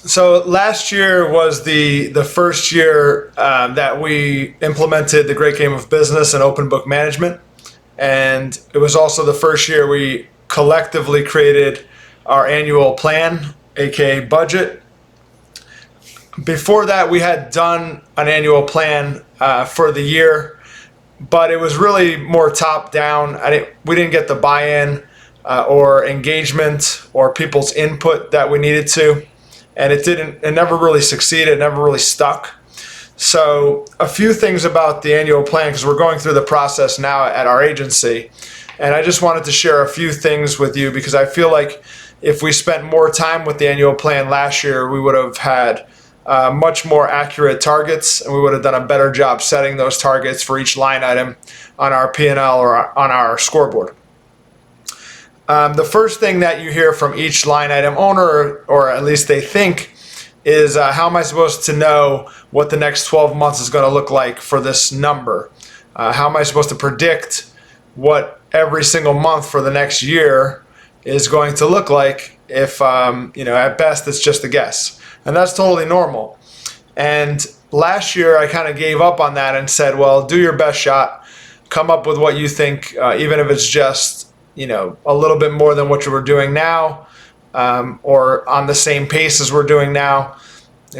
So last year was the first year that we implemented the Great Game of Business and Open Book Management, and it was also the first year we collectively created our annual plan, aka budget. Before that, we had done an annual plan for the year, but it was really more top down. We didn't get the buy-in or engagement or people's input that we needed to, and it never really succeeded, it never really stuck. So a few things about the annual plan, because we're going through the process now at our agency, and I just wanted to share a few things with you because I feel like if we spent more time with the annual plan last year, we would have had much more accurate targets, and we would have done a better job setting those targets for each line item on our P&L or on our scoreboard. The first thing that you hear from each line item owner, or at least they think, is how am I supposed to know what the next 12 months is going to look like for this number? How am I supposed to predict what every single month for the next year is going to look like if, at best, it's just a guess? And that's totally normal. And last year, I kind of gave up on that and said, well, do your best shot. Come up with what you think, even if it's just, a little bit more than what you were doing now, or on the same pace as we're doing now.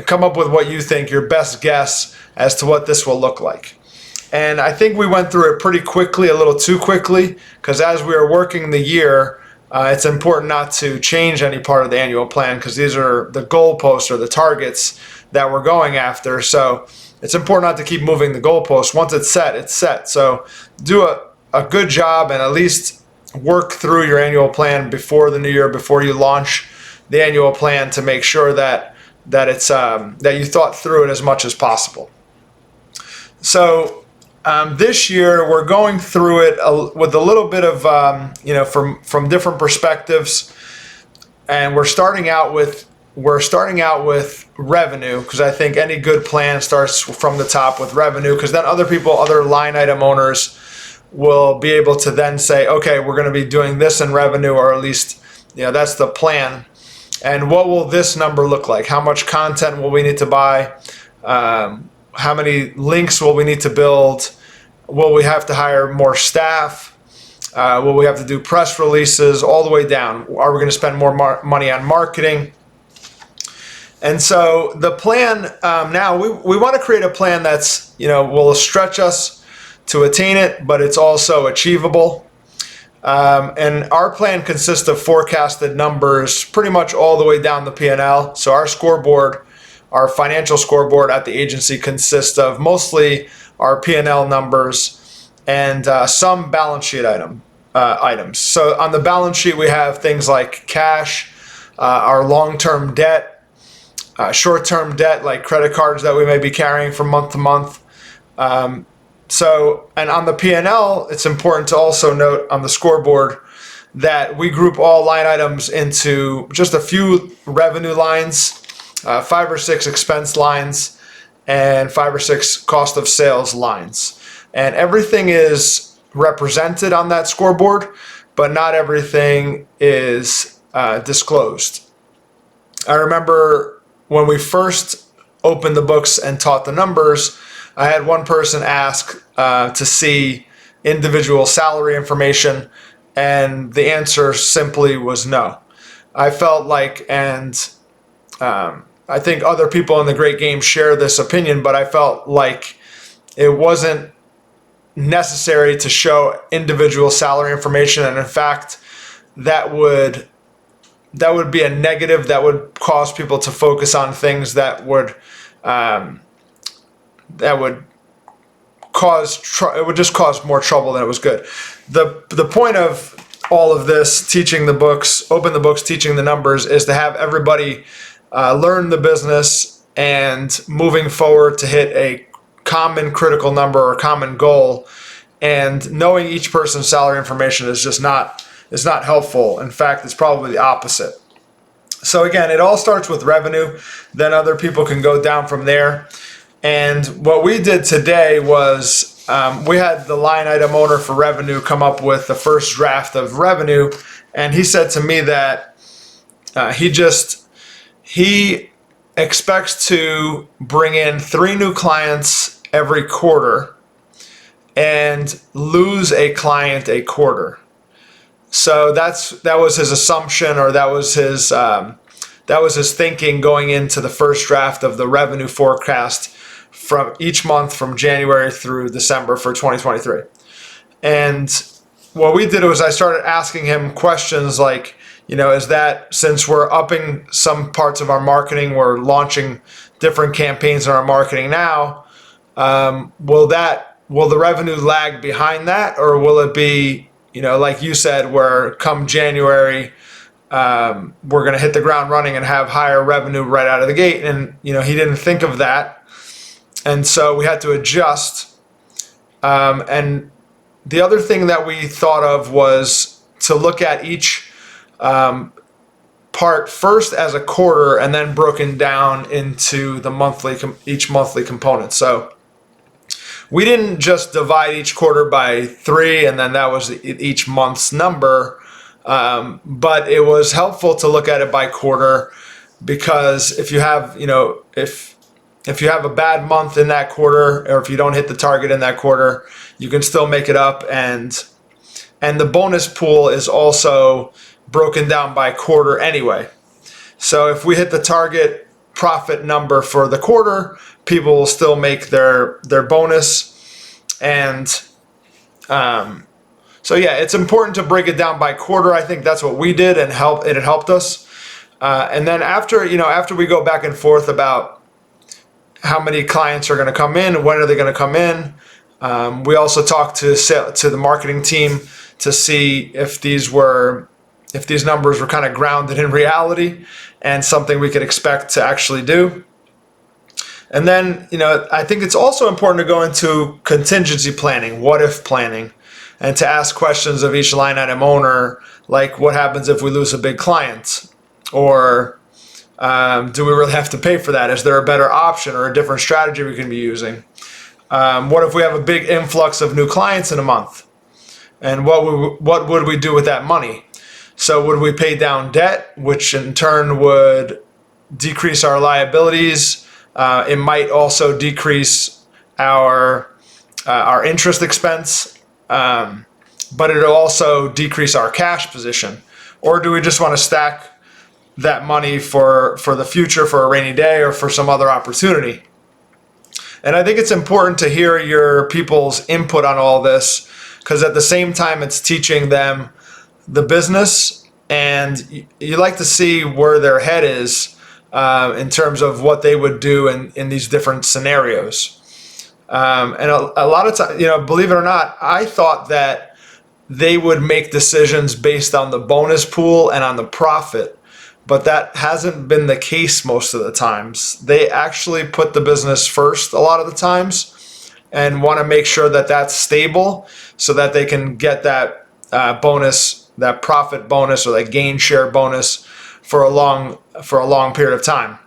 Come up with what you think, your best guess as to what this will look like. And I think we went through it pretty quickly, a little too quickly, because as we were working the year, it's important not to change any part of the annual plan because these are the goalposts or the targets that we're going after. So it's important not to keep moving the goalposts. Once it's set, it's set. So do a good job and at least work through your annual plan before the new year, before you launch the annual plan, to make sure that it's that you thought through it as much as possible. So this year we're going through it with a little bit of from different perspectives, and we're starting out with revenue, because I think any good plan starts from the top with revenue, because then other line item owners will be able to then say, okay, we're going to be doing this in revenue, or at least that's the plan. And what will this number look like? How much content will we need to buy? How many links will we need to build? Will we have to hire more staff? Will we have to do press releases, all the way down? Are we going to spend more money on marketing? And so the plan now, we want to create a plan that's, will stretch us to attain it, but it's also achievable. And our plan consists of forecasted numbers pretty much all the way down the P&L. So our scoreboard, our financial scoreboard at the agency, consists of mostly our P&L numbers and some balance sheet items. So on the balance sheet, we have things like cash, our long-term debt, short-term debt like credit cards that we may be carrying from month to month. And on the P&L, it's important to also note on the scoreboard that we group all line items into just a few revenue lines, 5 or 6 expense lines, and 5 or 6 cost of sales lines. And everything is represented on that scoreboard, but not everything is disclosed. I remember when we first opened the books and taught the numbers, I had one person ask to see individual salary information, and the answer simply was no. I felt like, and I think other people in the Great Game share this opinion, but I felt like it wasn't necessary to show individual salary information, and in fact, that would be a negative that would cause people to focus on things that would it would just cause more trouble than it was good. The point of all of this, teaching the books, open the books, teaching the numbers, is to have everybody learn the business and moving forward to hit a common critical number or common goal. And knowing each person's salary information is just not helpful. In fact, it's probably the opposite. So again, it all starts with revenue. Then other people can go down from there. And what we did today was we had the line item owner for revenue come up with the first draft of revenue, and he said to me that he expects to bring in 3 new clients every quarter and lose a client a quarter. So that was his assumption, or that was his thinking going into the first draft of the revenue forecast from each month from January through December for 2023. And what we did was I started asking him questions like, is that, since we're upping some parts of our marketing, we're launching different campaigns in our marketing now, will the revenue lag behind that, or will it be, like you said, where come January, we're going to hit the ground running and have higher revenue right out of the gate? And, he didn't think of that. And so we had to adjust. And the other thing that we thought of was to look at each part first as a quarter and then broken down into the each monthly component. So we didn't just divide each quarter by 3 and then that was each month's number, but it was helpful to look at it by quarter, because if you have, if you have a bad month in that quarter, or if you don't hit the target in that quarter, you can still make it up. And the bonus pool is also broken down by quarter anyway. So if we hit the target profit number for the quarter, people will still make their bonus. And so yeah, it's important to break it down by quarter. I think that's what we did, and it helped us. And then after we go back and forth about how many clients are going to come in, when are they going to come in, we also talked to the marketing team to see if these numbers were kind of grounded in reality and something we could expect to actually do. And then, I think it's also important to go into contingency planning, what if planning, and to ask questions of each line item owner, like what happens if we lose a big client? Or do we really have to pay for that? Is there a better option or a different strategy we can be using? What if we have a big influx of new clients in a month? And what would we do with that money? So would we pay down debt, which in turn would decrease our liabilities? It might also decrease our interest expense, but it'll also decrease our cash position. Or do we just want to stack that money for the future, for a rainy day, or for some other opportunity? And I think it's important to hear your people's input on all this, because at the same time it's teaching them the business, and you like to see where their head is in terms of what they would do in these different scenarios. And a lot of times, believe it or not, I thought that they would make decisions based on the bonus pool and on the profit. But that hasn't been the case most of the times. They actually put the business first a lot of the times and want to make sure that that's stable so that they can get that bonus, that profit bonus or that gain share bonus for a long period of time.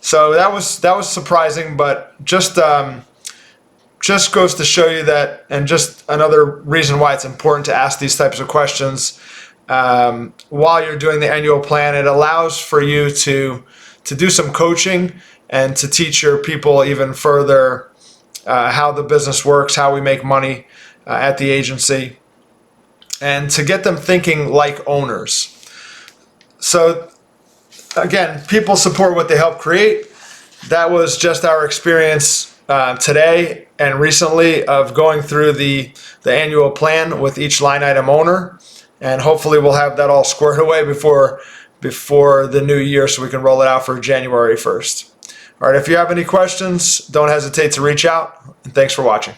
So that was surprising, but just goes to show you that, and just another reason why it's important to ask these types of questions while you're doing the annual plan. It allows for you to do some coaching and to teach your people even further how the business works, how we make money at the agency, and to get them thinking like owners. So again, people support what they help create. That was just our experience today and recently of going through the annual plan with each line item owner. And hopefully we'll have that all squared away before the new year so we can roll it out for January 1st. All right, if you have any questions, don't hesitate to reach out. And thanks for watching.